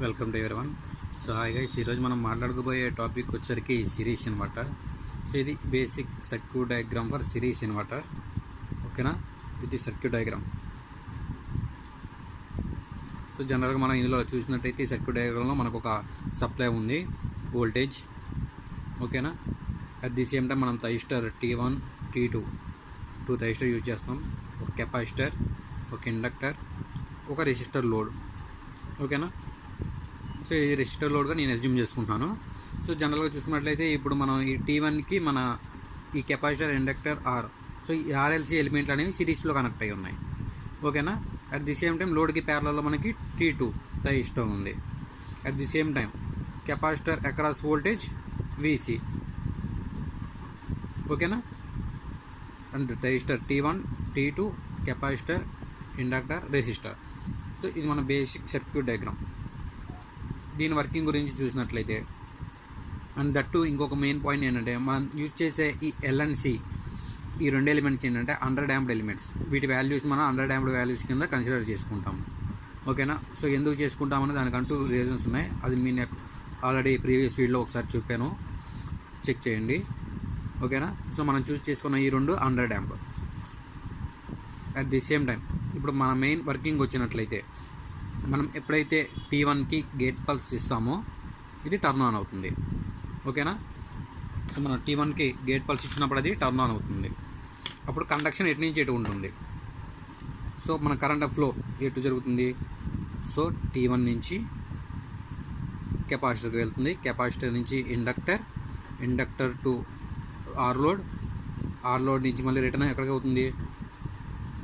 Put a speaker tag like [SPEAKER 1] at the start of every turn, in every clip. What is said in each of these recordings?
[SPEAKER 1] Welcome to everyone. So hi guys, ఈరోజు మనం మాట్లాడుకోబోయే topic వచ్చేసరికి సిరీస్ ఇన్వర్టర్. సో ఇది basic circuit diagram for series inverter. ఓకేనా, ఇది సర్క్యూట్ డయాగ్రామ్. సో జనరల్గా మనం ఇందులో చూసినట్టయితే ఈ సర్క్యూట్ డయాగ్రామ్లో మనకు ఒక సప్లై ఉంది, వోల్టేజ్. ఓకేనా, అట్ ది సేమ్ టైం మనం థైస్టర్ T1 T2 టూ థైస్టర్ యూజ్ చేస్తాం. ఒక కెపాసిటర్, ఒక ఇండక్టర్, ఒక రెసిస్టర్ లోడ్. ఓకేనా, సో ఇది రెసిస్టర్ లోడ్గా నేను అజ్యూమ్ చేసుకుంటున్నాను. సో జనరల్గా చూసుకున్నట్లయితే ఇప్పుడు మనం ఈ T1కి మన ఈ కెపాసిటర్, ఇండక్టర్, సో ఈ RLC ఎలిమెంట్లు అనేవి సిరీస్లో కనెక్ట్ అయి ఉన్నాయి. ఓకేనా, అట్ ది సేమ్ టైం లోడ్కి ప్యారలల్లో మనకి T2 థైస్టర్ ఉంది. At the same time capacitor across voltage VC. ఓకేనా, and thyristor T1 T2 capacitor, inductor, resistor. So ఇది మన బేసిక్ సర్క్యూట్ డయాగ్రామ్. దీని వర్కింగ్ గురించి చూసినట్లయితే, అండ్ దట్టు ఇంకొక మెయిన్ పాయింట్ ఏంటంటే, మనం యూజ్ చేసే ఈ LNC, ఈ రెండు ఎలిమెంట్స్ ఏంటంటే అండర్ డ్యాంప్డ్ ఎలిమెంట్స్. వీటి వాల్యూస్ మనం అండర్ డ్యాంప్డ్ వాల్యూస్ కింద కన్సిడర్ చేసుకుంటాము. ఓకేనా, సో ఎందుకు చేసుకుంటామని దానికంటూ రీజన్స్ ఉన్నాయి. అది నేను ఆల్రెడీ ప్రీవియస్ వీడియోలో ఒకసారి చెప్పాను, చెక్ చేయండి. ఓకేనా, సో మనం చూస్ చేసుకున్న ఈ రెండు under damp. At the same time ఇప్పుడు మన మెయిన్ వర్కింగ్ వచ్చినట్లయితే, మనం ఎప్పుడైతే T1కి గేట్ పల్స్ ఇస్తామో ఇది టర్న్ ఆన్ అవుతుంది. ఓకేనా, సో మనం T1కి గేట్ పల్స్ ఇచ్చినప్పుడు అది టర్న్ ఆన్ అవుతుంది. అప్పుడు కండక్షన్ ఎటు నుంచి ఎటు ఉంటుంది. సో మన కరెంట్ ఫ్లో ఎటు జరుగుతుంది. సో T1 నుంచి కెపాసిటర్కి వెళ్తుంది, కెపాసిటర్ నుంచి ఇండక్టర్ టు R లోడ్ నుంచి మళ్ళీ రిటర్న్ ఎక్కడికి అవుతుంది,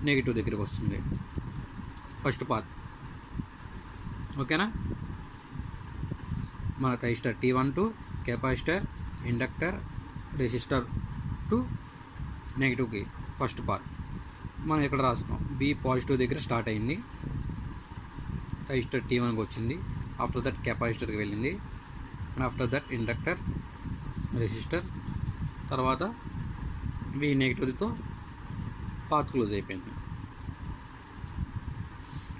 [SPEAKER 1] నెగిటివ్ దగ్గరికి వస్తుంది, ఫస్ట్ పాత్. ఓకేనా, మన thyristor T1 to capacitor, inductor, resistor to నెగిటివ్కి ఫస్ట్ పాత్. మనం ఇక్కడ రాస్తున్నాం B పాజిటివ్ దగ్గర స్టార్ట్ అయింది, థైస్టర్ T1కి వచ్చింది, ఆఫ్టర్ దట్ కెపాసిటర్కి వెళ్ళింది, ఆఫ్టర్ దట్ ఇండక్టర్, రెసిస్టర్, తర్వాత B నెగిటివ్తో పాత్ క్లోజ్ అయిపోయింది.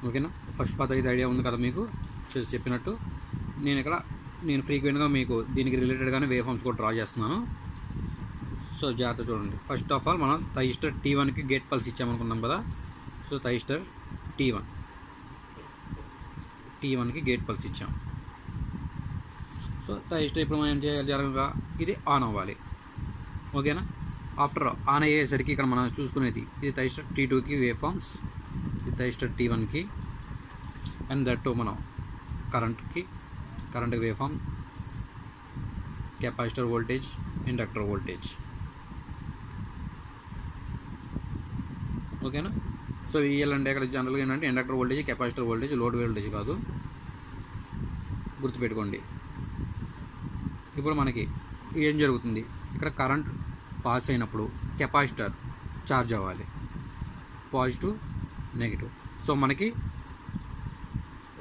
[SPEAKER 1] ఓకేనా, ఫస్ట్ పాత్ అయితే ఐడియా ఉంది కదా మీకు, చెప్పినట్టు. నేను ఫ్రీక్వెంట్గా మీకు దీనికి రిలేటెడ్గానే వేవ్ ఫామ్స్ కూడా డ్రా చేస్తున్నాను. సో జాగ్రత్త చూడండి. ఫస్ట్ ఆఫ్ ఆల్ మనం థైస్టర్ T1కి గేట్ పల్స్ ఇచ్చామనుకున్నాం కదా. సో థైస్టర్ T1కి గేట్ పల్స్ ఇచ్చాం. సో థైస్టర్ ఇప్పుడు మనం ఏం చేయాలి, జరగగా ఇది ఆన్ అవ్వాలి. ఓకేనా, ఆఫ్టర్ ఆన్ అయ్యేసరికి ఇక్కడ మనం చూసుకునేది ఇది థైస్టర్ T2కి వేవ్ ఫామ్స్, ఇది థైస్టర్ T1కి, అండ్ దట్టు మనం కరెంట్కి waveform, capacitor voltage, inductor voltage. ఓకేనా, సో VL అంటే ఇక్కడ జనరల్గా ఏంటంటే inductor voltage, capacitor voltage, load voltage కాదు, గుర్తుపెట్టుకోండి. ఇప్పుడు మనకి ఏం జరుగుతుంది, ఇక్కడ కరెంట్ పాస్ అయినప్పుడు కెపాసిటర్ ఛార్జ్ అవ్వాలి, పాజిటివ్ నెగిటివ్. సో మనకి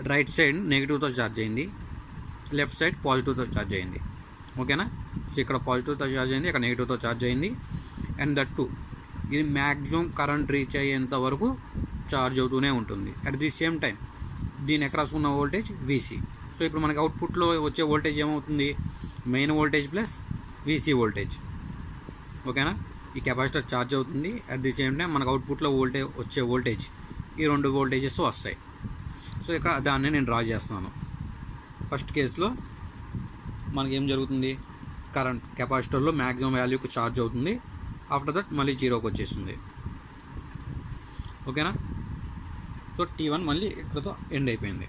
[SPEAKER 1] రైట్ సైడ్ నెగిటివ్తో ఛార్జ్ అయింది, లెఫ్ట్ సైడ్ పాజిటివ్తో ఛార్జ్ అయింది. ఓకేనా, సో ఇక్కడ పాజిటివ్తో ఛార్జ్ అయింది, ఇక్కడ నెగిటివ్తో ఛార్జ్ అయింది. అండ్ దట్టు ఇది మ్యాక్సిమం కరెంట్ రీచ్ అయ్యేంత వరకు ఛార్జ్ అవుతూనే ఉంటుంది. అట్ ది సేమ్ టైం దీని అక్రాస్ ఉన్న వోల్టేజ్ VC. సో ఇప్పుడు మనకి అవుట్పుట్లో వచ్చే వోల్టేజ్ ఏమవుతుంది, main voltage plus VC voltage. ఓకేనా, ఈ కెపాసిటర్ ఛార్జ్ అవుతుంది, అట్ ది సేమ్ టైం మనకు అవుట్పుట్లో వచ్చే వోల్టేజ్, ఈ రెండు వోల్టేజెస్ వస్తాయి. సో ఇక్కడ దాన్ని నేను డ్రా చేస్తున్నాను. ఫస్ట్ కేసులో మనకేం జరుగుతుంది, కరెంట్ కెపాసిటర్లో మ్యాక్సిమం వాల్యూకి ఛార్జ్ అవుతుంది, ఆఫ్టర్ దట్ మళ్ళీ జీరోకి వచ్చేస్తుంది. ఓకేనా, సో T1 మళ్ళీ ఇక్కడతో ఎండ్ అయిపోయింది,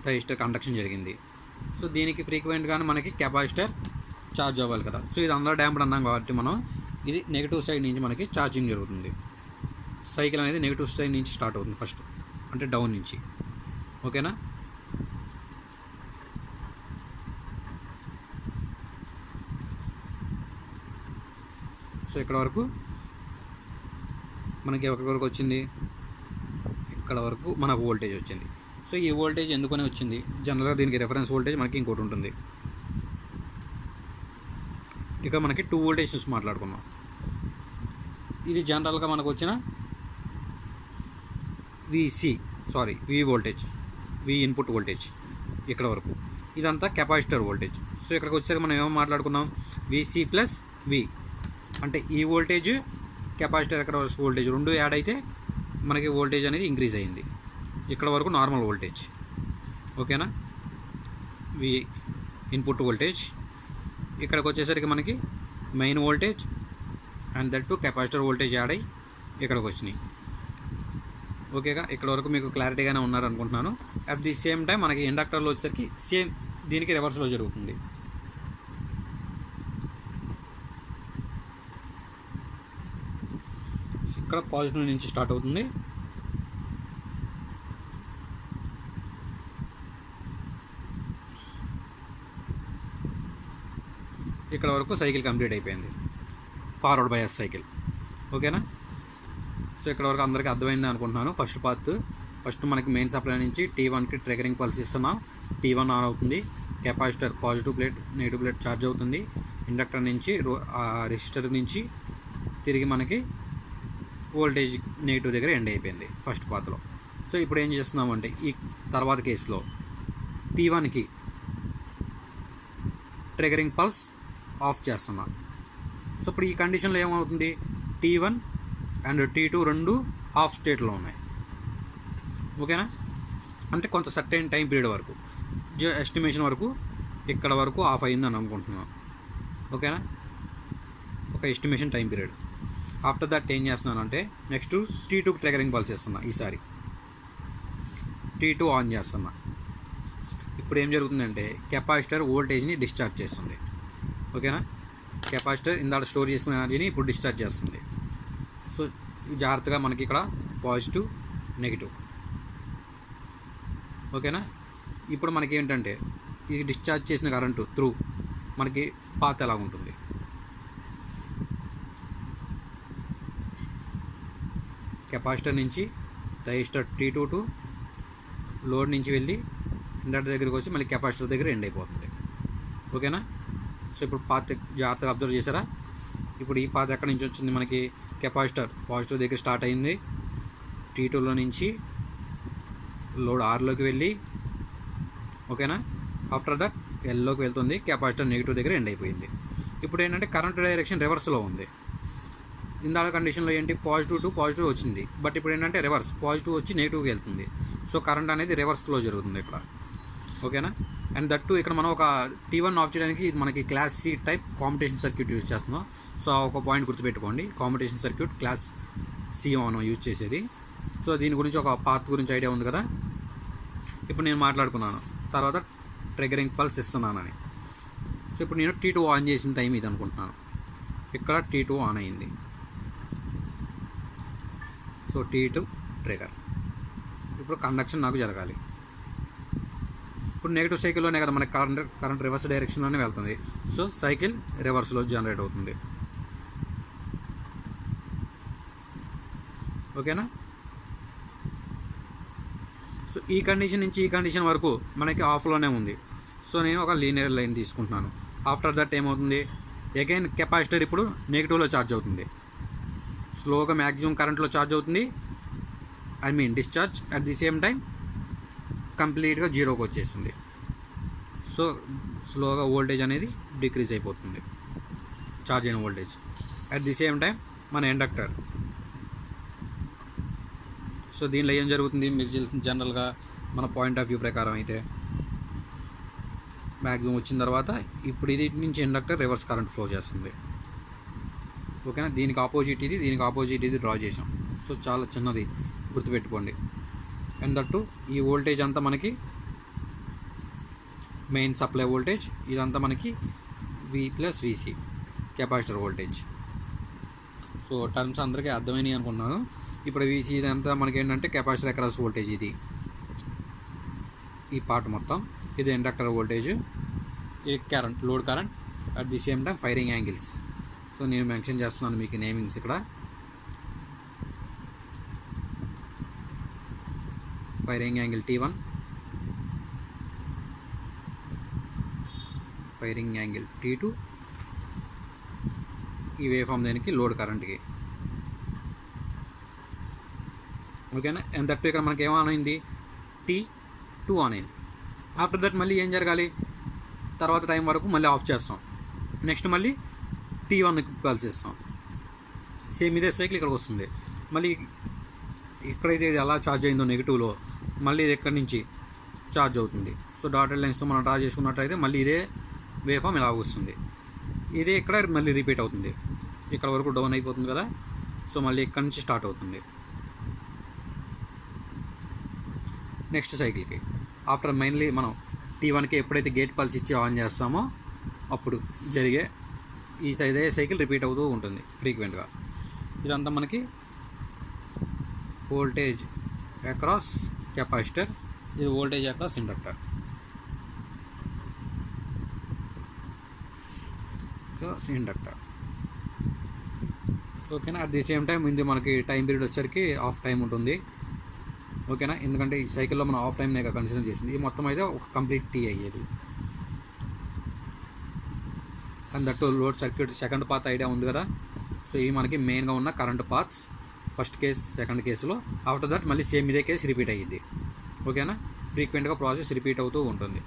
[SPEAKER 1] థైస్టర్ కండక్షన్ జరిగింది. సో దీనికి ఫ్రీక్వెంట్గానే మనకి కెపాసిటర్ ఛార్జ్ అవ్వాలి కదా. సో ఇది అండర్ డ్యాంప్డ్ అన్నాం కాబట్టి మనం ఇది నెగిటివ్ సైడ్ నుంచి మనకి ఛార్జింగ్ జరుగుతుంది. సైకిల్ అనేది నెగిటివ్ సైడ్ నుంచి స్టార్ట్ అవుతుంది ఫస్ట్, అంటే డౌన్ నుంచి. ఓకేనా, సో ఇక్కడ వరకు మనకి ఎక్కడి వరకు వచ్చింది, ఇక్కడ వరకు మనకు వోల్టేజ్ వచ్చింది. సో ఈ వోల్టేజ్ ఎందుకని వచ్చింది, జనరల్గా దీనికి రెఫరెన్స్ వోల్టేజ్ మనకి ఇంకోటి ఉంటుంది. ఇక్కడ మనకి 2 వోల్టేజెస్ మాట్లాడుకున్నాం. ఇది జనరల్గా మనకు వచ్చిన V వోల్టేజ్. వి ఇన్పుట్ వోల్టేజ్ ఇక్కడ వరకు, ఇదంతా కెపాసిటర్ వోల్టేజ్. సో ఇక్కడికి వచ్చేసరికి మనం ఏమో మాట్లాడుకున్నాం, విసి ప్లస్ వి అంటే ఈ వోల్టేజ్ కెపాసిటర్ ఎక్కడ వోల్టేజ్ రెండు యాడ్ అయితే మనకి వోల్టేజ్ అనేది ఇంక్రీజ్ అయింది. ఇక్కడ వరకు నార్మల్ వోల్టేజ్, ఓకేనా, వి ఇన్పుట్ వోల్టేజ్. ఇక్కడికి వచ్చేసరికి మనకి main voltage and that to capacitor voltage add అయ్యి ఇక్కడికి వచ్చినాయి. ఓకేగా, ఇక్కడ వరకు మీకు క్లారిటీగానే ఉన్నారనుకుంటున్నాను. అట్ ది సేమ్ టైం మనకి ఇండక్టర్లో వచ్చేసరికి సేమ్ దీనికి రివర్స్లో జరుగుతుంది. ఇక్కడ పాజిటివ్ నుంచి స్టార్ట్ అవుతుంది, ఇక్కడ వరకు సైకిల్ కంప్లీట్ అయిపోయింది, ఫార్వర్డ్ బయాస్ సైకిల్. ఓకేనా, సో ఇక్కడ వరకు అందరికీ అర్థమైంది అనుకుంటున్నాను. ఫస్ట్ మనకి మెయిన్ సప్లై నుంచి T1కి ట్రిగరింగ్ పల్స్ ఇస్తున్నాం. T1 ఆన్ అవుతుంది, capacitor positive plate negative plate charge అవుతుంది. ఇండక్టర్ నుంచి రెసిస్టర్ నుంచి తిరిగి మనకి వోల్టేజ్ నెగిటివ్ దగ్గర ఎండ్ అయిపోయింది ఫస్ట్ పాత్లో. సో ఇప్పుడు ఏం చేస్తున్నామంటే ఈ తర్వాత కేసులో T1కి ట్రిగరింగ్ పల్స్ ఆఫ్ చేస్తున్నాం. సో ఇప్పుడు ఈ కండిషన్లో ఏమవుతుంది, T1 అండ్ T2 రెండు ఆఫ్ స్టేట్లో ఉన్నాయి. ఓకేనా, అంటే కొంత సర్టెన్ టైం పీరియడ్ వరకు ఎస్టిమేషన్ వరకు ఇక్కడ వరకు ఆఫ్ అయిందని అనుకుంటున్నాను. ఓకేనా, ఒక estimation time period. After that ఏం చేస్తున్నానంటే నెక్స్ట్ T2కి ట్రిగరింగ్ పల్స్ ఇస్తున్నా. ఈసారి T2 ఆన్ చేస్తున్నా. ఇప్పుడు ఏం జరుగుతుందంటే కెపాసిటర్ వోల్టేజ్ని డిశ్చార్జ్ చేస్తుంది. ఓకేనా, కెపాసిటర్ ఇందాక స్టోర్ చేసుకున్న ఎనర్జీని ఇప్పుడు డిశ్చార్జ్ చేస్తుంది. సో జాగ్రత్తగా మనకి ఇక్కడ పాజిటివ్ నెగిటివ్. ఓకేనా, ఇప్పుడు మనకి ఏంటంటే ఇది డిశ్చార్జ్ చేసిన కరెంటు త్రూ మనకి పాత్ ఎలా ఉంటుంది, కెపాసిటర్ నుంచి రెసిస్టర్ T2 టు లోడ్ నుంచి వెళ్ళి ఇండక్టర్ దగ్గరికి వచ్చి మళ్ళీ కెపాసిటర్ దగ్గర ఎండ్ అయిపోతుంది. ఓకేనా, సో ఇప్పుడు పాత్ జాగ్రత్తగా అబ్జర్వ్ చేశారా. ఇప్పుడు ఈ పాత్ ఎక్కడి నుంచి వచ్చింది, మనకి కెపాసిటర్ పాజిటివ్ దగ్గర స్టార్ట్ అయింది, T2లో నుంచి లోడ్ Rలోకి వెళ్ళి, ఓకేనా, ఆఫ్టర్ దట్ Lలోకి వెళ్తుంది, కెపాసిటర్ నెగిటివ్ దగ్గర ఎండ్ అయిపోయింది. ఇప్పుడు ఏంటంటే కరెంట్ డైరెక్షన్ రివర్స్లో ఉంది. ఇందాక కండిషన్లో ఏంటి, పాజిటివ్ టు పాజిటివ్ వచ్చింది, బట్ ఇప్పుడు ఏంటంటే రివర్స్, పాజిటివ్ వచ్చి నెగిటివ్కి వెళ్తుంది. సో కరెంట్ అనేది రివర్స్ ఫ్లో జరుగుతుంది ఇక్కడ. ఓకేనా, అండ్ దట్టు ఇక్కడ మనం ఒక T1 ఆఫ్ చేయడానికి మనకి class C type competition circuit use చేస్తున్నాం. సో ఒక పాయింట్ గుర్తుపెట్టుకోండి, కాంపిటీషన్ సర్క్యూట్ క్లాస్ C మనం యూజ్ చేసేది. సో దీని గురించి ఒక పాత్ గురించి ఐడియా ఉంది కదా. ఇప్పుడు నేను మాట్లాడుకున్నాను తర్వాత ట్రిగరింగ్ పల్స్ ఇస్తున్నానని. సో ఇప్పుడు నేను T2 ఆన్ చేసిన టైం ఇది అనుకుంటున్నాను. ఇక్కడ T2 ఆన్ అయింది. So T2 trigger. ఇప్పుడు కండక్షన్ నాకు జరగాలి. ఇప్పుడు నెగిటివ్ సైకిల్లోనే కదా మనకి కరెంట్ రివర్స్ డైరెక్షన్లోనే వెళ్తుంది. సో సైకిల్ రివర్స్లో జనరేట్ అవుతుంది. ఓకేనా, సో ఈ కండిషన్ నుంచి ఈ కండిషన్ వరకు మనకి ఆఫ్లోనే ఉంది. సో నేను ఒక లీనియర్ లైన్ తీసుకుంటున్నాను. ఆఫ్టర్ దట్ ఏమవుతుంది, అగైన్ కెపాసిటర్ ఇప్పుడు నెగిటివ్లో ఛార్జ్ అవుతుంది, స్లోగా మ్యాక్సిమం కరెంట్లో ఛార్జ్ అవుతుంది, discharge. At the same time కంప్లీట్గా జీరోకి వచ్చేస్తుంది. సో స్లోగా వోల్టేజ్ అనేది డిక్రీజ్ అయిపోతుంది, ఛార్జ్ అయిన voltage. At the same time మన ఇండక్టర్. సో దీనిలో ఏం జరుగుతుంది, మీరు జనరల్గా మన పాయింట్ ఆఫ్ వ్యూ ప్రకారం అయితే మ్యాక్సిమం వచ్చిన తర్వాత ఇప్పుడు ఇది నుంచి ఇండక్టర్ రివర్స్ కరెంట్ ఫ్లో చేస్తుంది. ఓకేనా, దీనికి ఆపోజిట్ ఇది, దీనికి ఆపోజిట్ ఇది డ్రా చేసాం. సో చాలా చిన్నది గుర్తుపెట్టుకోండి. అండ్ దట్టు ఈ వోల్టేజ్ అంతా మనకి మెయిన్ సప్లై వోల్టేజ్, ఇదంతా మనకి V plus VC capacitor voltage. So terms అందరికీ అర్థమైనవి అనుకున్నాను. ఇప్పుడు VC ఇదంతా మనకి ఏంటంటే కెపాసిటర్ అక్రాస్ వోల్టేజ్, ఇది ఈ పార్ట్ మొత్తం, ఇది ఇండక్టర్ వోల్టేజ్, ఇది current, load current. At the same time firing angles. So నేను మెన్షన్ చేస్తున్నాను మీకు నేమింగ్స్ ఇక్కడ. Firing angle T1, firing angle T2, ఈ వేవ్ ఫామ్ దానికి లోడ్ కరెంట్కి. ఓకేనా, అండ్ దట్ ఇక్కడ మనకి ఏమైంది, T 2 ఆన్ అయింది. ఆఫ్టర్ దట్ మళ్ళీ ఏం జరగాలి, తర్వాత టైం వరకు మళ్ళీ ఆఫ్ చేస్తాం. నెక్స్ట్ మళ్ళీ T1కి పల్స్ ఇస్తాం. సేమ్ ఇదే సైకిల్ ఇక్కడికి వస్తుంది. మళ్ళీ ఎక్కడైతే ఇది ఎలా ఛార్జ్ అయిందో నెగిటివ్లో, మళ్ళీ ఇది ఎక్కడి నుంచి ఛార్జ్ అవుతుంది. సో డాటెడ్ లైన్స్తో మనం డ్రా చేసుకున్నట్లయితే మళ్ళీ ఇదే వేవ్ ఫామ్ ఇలా వస్తుంది. ఇదే ఇక్కడ మళ్ళీ రిపీట్ అవుతుంది. ఇక్కడ వరకు డౌన్ అయిపోతుంది కదా, సో మళ్ళీ ఇక్కడ నుంచి స్టార్ట్ అవుతుంది నెక్స్ట్ సైకిల్కి. ఆఫ్టర్ మెయిన్లీ మనం T1కి ఎప్పుడైతే గేట్ పల్స్ ఇచ్చి ఆన్ చేస్తామో అప్పుడు జరిగే ఇదే సైకిల్ రిపీట్ అవుతూ ఉంటుంది ఫ్రీక్వెంట్గా. ఇదంతా మనకి వోల్టేజ్ అక్రాస్ కెపాసిటర్, ఇది వోల్టేజ్ అక్రాస్ ఇండక్టర్. ఓకేనా. అట్ ది సేమ్ టైం ఇది మనకి టైం పీరియడ్ వచ్చేసరికి ఆఫ్ టైం ఉంటుంది. ఓకేనా, ఎందుకంటే ఈ సైకిల్లో మనం ఆఫ్ టైంనే కన్సిడర్ చేసింది. ఈ మొత్తం అయితే ఒక కంప్లీట్ టీ అయ్యేది. And that load circuit second path idea ఉంది కదా. సో ఇవి మనకి మెయిన్గా ఉన్న current paths first case second కేసులో. ఆఫ్టర్ దట్ మళ్ళీ సేమ్ ఇదే కేసు రిపీట్ అయ్యింది. ఓకేనా, ఫ్రీక్వెంట్గా ప్రాసెస్ రిపీట్ అవుతూ ఉంటుంది.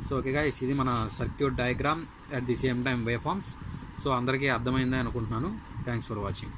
[SPEAKER 1] సో ఓకే గైస్, ఇది మన circuit diagram at the same time waveforms. So అందరికీ అర్థమైందని అనుకుంటున్నాను. Thanks for watching.